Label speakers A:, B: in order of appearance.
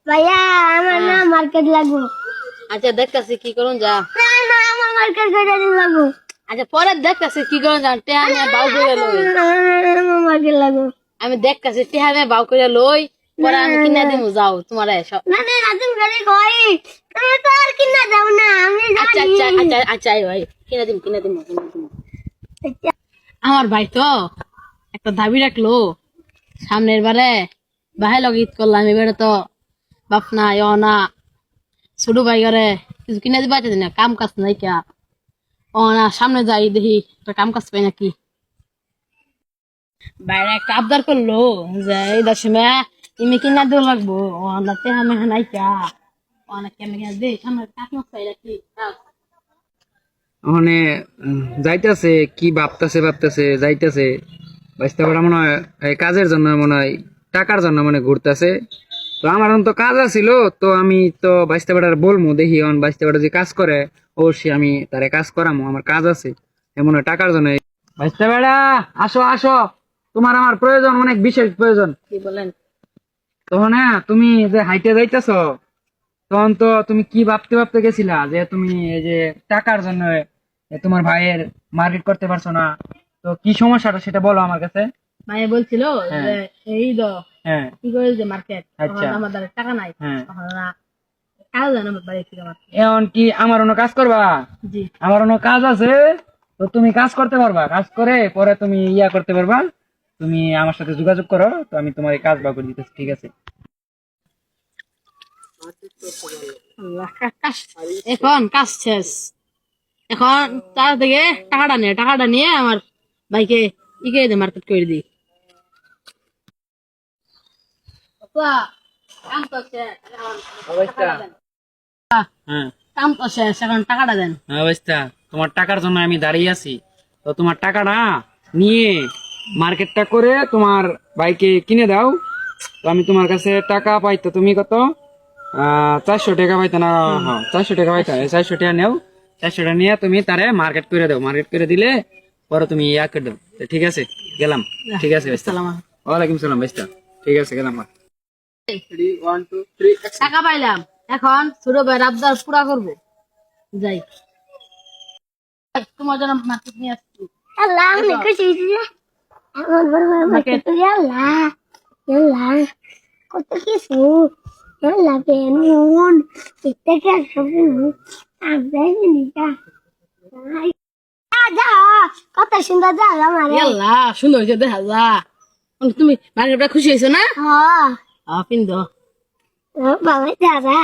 A: ভাইয়া আমার না মার্কেট লাগবো।
B: আচ্ছা দেখতাছি কি করুন যা।
A: না না আমার মার্কেট করে দিন লাগবো।
B: আচ্ছা পরে দেখতাছি কি করুন যা। টেহা নিয়ে বাউ করে লই।
A: আমার মার্কেট লাগবো।
B: আমি দেখতাছি টেহা নিয়ে বাউ করে লই। পরে আমি কিনা দিমু যাও তোমার এসব।
A: না না রাতুল করে কই তুমি তো আর কিনা দাও না আমি
B: আচ্ছা
A: জানি।
B: আচ্ছা আচ্ছা আচ্ছা ভাই কিনা দিমু। আমার ভাই তো একটা দাবি রাখলো সামনের বারে বাহে লগে ঈদ করলাম, এবারে তো বাপ না ইয় না ছোট ভাই করে কিছু কিনে দিবা না, কাম কাজ নাই কে ও না, সামনে যাই দেখি একটা কাম কাজ পাই নাকি। বাইরে একটা আবদার করলো যে এই দশমে ইমি কিনা দেওয়া লাগবো, ও না তেহা মেহা নাই কে ও না কেমন দে সামনে কাজ মাছ পাই নাকি।
C: ওখানে যাইতেছে কি ভাবতেছে যাইতেছে বাইস্তা বেড়া মনে হয় এই কাজের জন্য মনে হয় টাকার জন্য মানে ঘুরতেছে। তো আমার তো কাজ আছিল, তো আমি তো বাইস্তা বেড়ার বলবো দেখি অন বাইস্তা বেড়া যে কাজ করে অবশ্যই আমি তারে কাজ করামো, আমার কাজ আছে এমন হয় টাকার জন্য। বাইস্তা বেড়া আসো আসো, তোমার আমার প্রয়োজন, অনেক বিশেষ প্রয়োজন।
B: কি বলেন?
C: তখন হ্যাঁ তুমি যে হাইটে যাইতেছ তখন তো তুমি কি ভাবতে গেছিলা যে তুমি এই যে টাকার জন্য তোমার ভাইয়ের মার্কেট করতে পারছো না, তো কি সমস্যাটা সেটা বলো আমার কাছে।
B: মায়ে বলছিল যে এই দ
C: হ্যাঁ
B: কি করে যে মার্কেট,
C: আচ্ছা
B: আমাদের টাকা নাই,
C: হ্যাঁ
B: তখন ওরা কাজ জানে আমার বাড়ি থেকে আমার।
C: এখন কি আমার অন্য কাজ করবা?
B: জি
C: আমার অন্য কাজ আছে, তো তুমি কাজ করতে পারবা, কাজ করে পরে তুমি ইয়া করতে পারবা, তুমি আমার সাথে যোগাযোগ করো, তো আমি তোমার এই কাজ বা করে দিতেছি, ঠিক আছে?
B: এখন কাজ শেষ, এখন তার থেকে টাকাটা নিয়ে আমার ভাইকে ই করে দে, মার্কেট করে দিই।
C: হ্যাঁ
B: কাম তো শেষ, এখন টাকাটা দেন।
C: হ্যাঁ অবস্থা, তোমার টাকার জন্য আমি দাঁড়িয়ে আছি, তো তোমার টাকাটা নিয়ে মার্কেটটা করে তোমার বাইকে কিনে দাও। তো আমি তোমার কাছে টাকা পাইতো, তুমি কত 400 টাকা পাইতো না? হ্যাঁ 400 টাকা পাইতো, 400 টাকা নেও, 400 টাকা নিয়ে তুমি তারে মার্কেট করে দাও, মার্কেট করে দিলে পরে তুমি ইয়া করে দাও। তো ঠিক আছে গেলাম, ঠিক আছে বাইস্তা। ওয়ালাইকুম সালাম বাইস্তা, ঠিক আছে গেলাম।
B: টাকা পাইলাম, এখন ছোট ভাই আবদার পুরা করবো, যাই তোমার জন্য মার্কেট নিয়ে আসছি।
A: আল্লাহ আমি খুশি হয়েছি রে। আমার বড় বড় মার্কেট করে আল্লাহ আল্লাহ কত কিছু আল্লাহ বেনুন প্রত্যেকটা সব আব্বাই নিকা যা কত সুন্দর জায়গা আমার।
B: আল্লাহ সুন্দর হয়েছে, দেখা যা। তুমি মার্কেটটা খুশি হয়েছো না?
A: হ্যাঁ
B: পিন্ধ
A: বাবা দাদা